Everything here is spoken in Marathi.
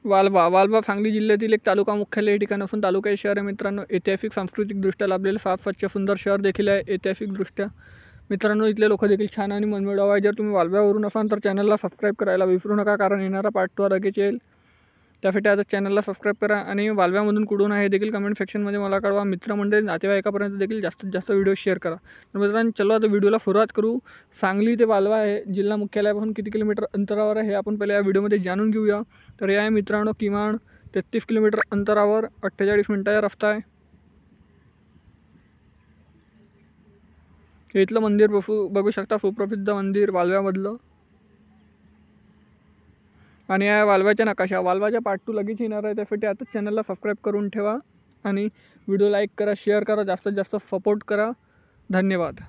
वालवा सांगली जिल्ह्यातील एक तालुका मुख्यालय हे ठिकाण असून तालुका हे शहर आहे मित्रांनो. ऐतिहासिक सांस्कृतिकदृष्ट्या लाभलेले फार स्वच्छ सुंदर शहर देखील आहे ऐतिहासिकदृष्ट्या. मित्रांनो इथले लोक देखील छान आणि मनमिळाऊ आहे. जर तुम्ही वालव्यावरून असाल तर चॅनलला सबस्क्राईब करायला विसरू नका, कारण येणारा पार्ट 2 लगेच येईल. त्यासाठी आता चॅनलला सबस्क्राईब करा आणि वालव्यामधून कुठून आहे देखील कमेंट सेक्शनमध्ये मला कळवा. मित्रमंडळी नातेवाईकापर्यंत देखील जास्तीत जास्त व्हिडिओ शेअर करा. तर मित्रांनो चलो आता व्हिडिओला सुरुवात करू. सांगली ते वालवा आहे जिल्हा मुख्यालयापासून किती किलोमीटर अंतरावर आहे हे आपण पहिले या व्हिडिओमध्ये जाणून घेऊया. तर हे आहे मित्रांनो किमान 33 किलोमीटर अंतरावर 48 मिनिटाचा रस्ता आहे. इथलं मंदिर बघू शकता, सुप्रसिद्ध मंदिर वालव्यामधलं. आणि या वालव्याच्या नकाशा, वालव्याच्या पार्ट 2 लगेच येणार आहे. त्यासाठी आता चॅनलला सबस्क्राईब करून ठेवा आणि व्हिडिओ लाईक करा, शेअर करा, जास्तीत जास्त सपोर्ट करा. धन्यवाद.